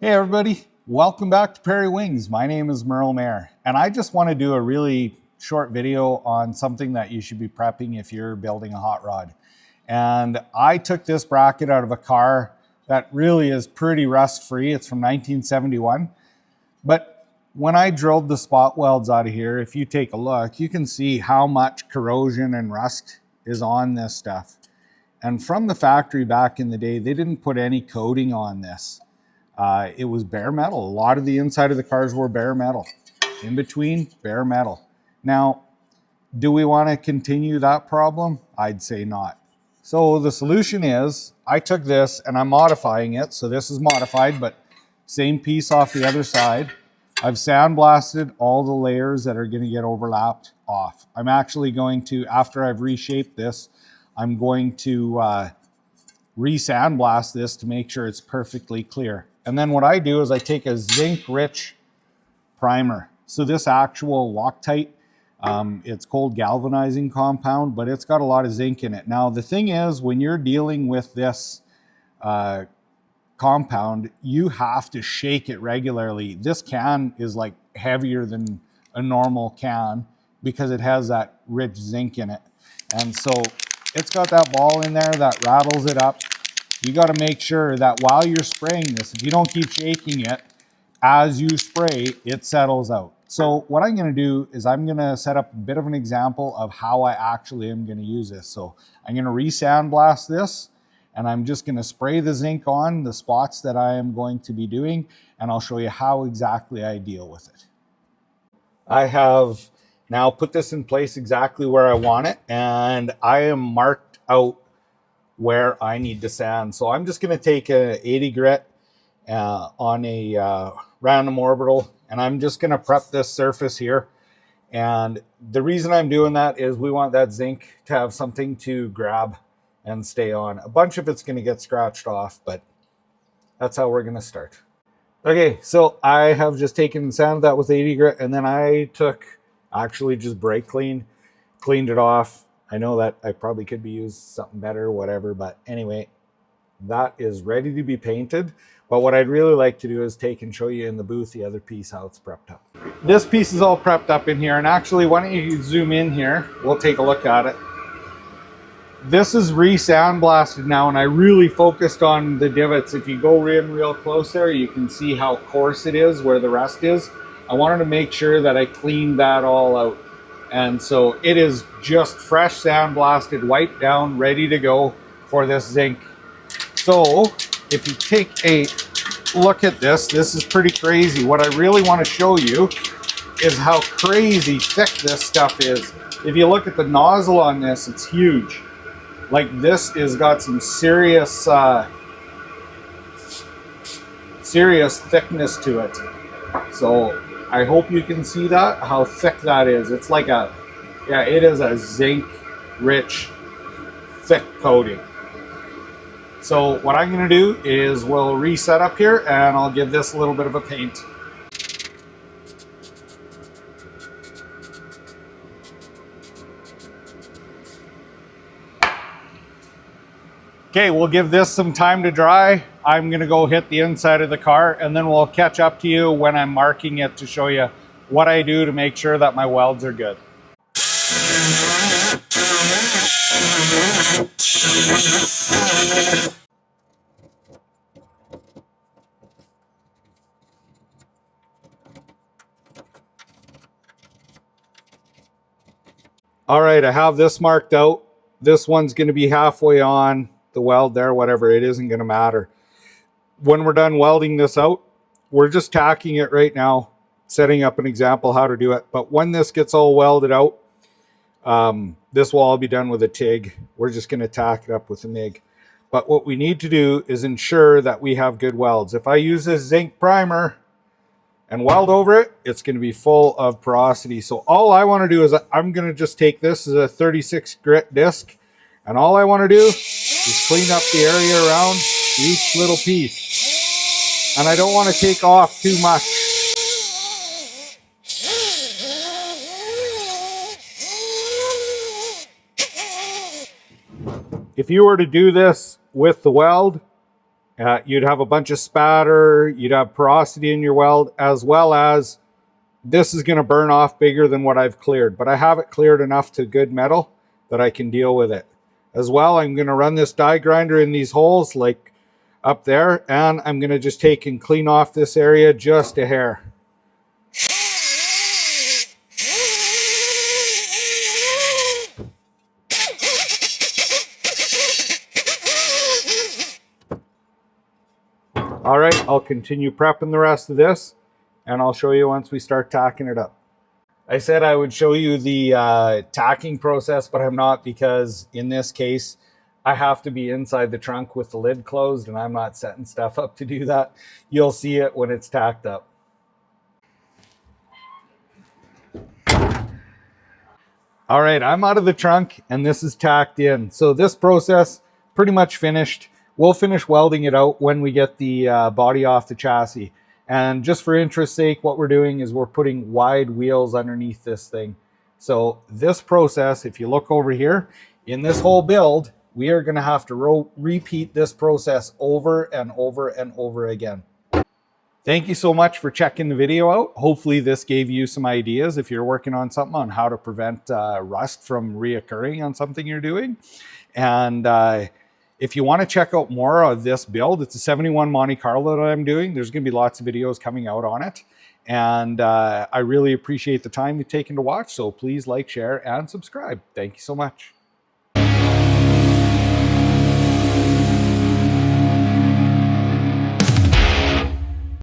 Hey everybody, welcome back to Prairie Wings. My name is Merl Mayer, and I just want to do a really short video on something that you should be prepping if you're building a hot rod. And I took this bracket out of a car that really is pretty rust-free. It's from 1971. But when I drilled the spot welds out of here, if you take a look, you can see how much corrosion and rust is on this stuff. And from the factory back in the day, they didn't put any coating on this. It was bare metal. A lot of the inside of the cars were bare metal. In between, bare metal. Now, do we want to continue that problem? I'd say not. So the solution is, I took this and I'm modifying it. So this is modified, but same piece off the other side. I've sandblasted all the layers that are going to get overlapped off. I'm actually going to, after I've reshaped this, I'm going to re-sandblast this to make sure it's perfectly clear. And then what I do is I take a Zinc-Rich primer. So this actual Loctite, it's called Galvanizing compound, but it's got a lot of zinc in it. Now, the thing is, when you're dealing with this compound, you have to shake it regularly. This can is like heavier than a normal can because it has that rich zinc in it. And so it's got that ball in there that rattles it up. You got to make sure that while you're spraying this, if you don't keep shaking it, as you spray, it settles out. So what I'm going to do is I'm going to set up a bit of an example of how I actually am going to use this. So I'm going to re-sandblast this, and I'm just going to spray the zinc on the spots that I am going to be doing, and I'll show you how exactly I deal with it. I have now put this in place exactly where I want it, and I am marked out where I need to sand. So I'm just going to take a 80 grit on a random orbital, and I'm just going to prep this surface here. And the reason I'm doing that is we want that zinc to have something to grab and stay on. A bunch of it's going to get scratched off, but that's how we're going to start. Okay, so I have just taken and sanded that with 80 grit, and then I took actually just brake cleaned it off. I know that I probably could be used something better, whatever, but anyway, that is ready to be painted. But what I'd really like to do is take and show you in the booth the other piece, how it's prepped up. This piece is all prepped up in here, and actually, why don't you zoom in here? We'll take a look at it. This is re-sandblasted now, and I really focused on the divots. If you go in real close there, you can see how coarse it is, where the rust is. I wanted to make sure that I cleaned that all out. And so it is just fresh sandblasted, wiped down, ready to go for this zinc. So if you take a look at this, this is pretty crazy. What I really want to show you is how crazy thick this stuff is. If you look at the nozzle on this, it's huge. Like, this has got some serious thickness to it. So I hope you can see that, how thick that is. It's like a, yeah, it is a zinc-rich, thick coating. So what I'm going to do is we'll reset up here, and I'll give this a little bit of a paint. Okay, we'll give this some time to dry. I'm going to go hit the inside of the car, and then we'll catch up to you when I'm marking it to show you what I do to make sure that my welds are good. All right, I have this marked out. This one's going to be halfway on the weld there, whatever, it isn't going to matter. When we're done welding this out, we're just tacking it right now, setting up an example how to do it. But when this gets all welded out, this will all be done with a TIG. We're just going to tack it up with a MIG. But what we need to do is ensure that we have good welds. If I use this zinc primer and weld over it, it's going to be full of porosity. So all I want to do is I'm going to just take this as a 36 grit disc, and all I want to do is clean up the area around each little piece. And I don't want to take off too much. If you were to do this with the weld You'd have a bunch of spatter, you'd have porosity in your weld, as well as this is going to burn off bigger than what I've cleared, but I have it cleared enough to good metal that I can deal with it. As well, I'm going to run this die grinder in these holes like up there, and I'm going to just take and clean off this area just a hair. All right, I'll continue prepping the rest of this, and I'll show you once we start tacking it up. I said I would show you the tacking process, but I'm not, because in this case, I have to be inside the trunk with the lid closed, and I'm not setting stuff up to do that. You'll see it when it's tacked up. All right, I'm out of the trunk, and this is tacked in. So this process, pretty much finished. We'll finish welding it out when we get the body off the chassis. And just for interest's sake, what we're doing is we're putting wide wheels underneath this thing. So this process, if you look over here, in this whole build, we are gonna have to repeat this process over and over and over again. Thank you so much for checking the video out. Hopefully this gave you some ideas if you're working on something on how to prevent rust from reoccurring on something you're doing. And if you want to check out more of this build, it's a 71 Monte Carlo that I'm doing. There's going to be lots of videos coming out on it. And I really appreciate the time you've taken to watch. So please like, share, and subscribe. Thank you so much.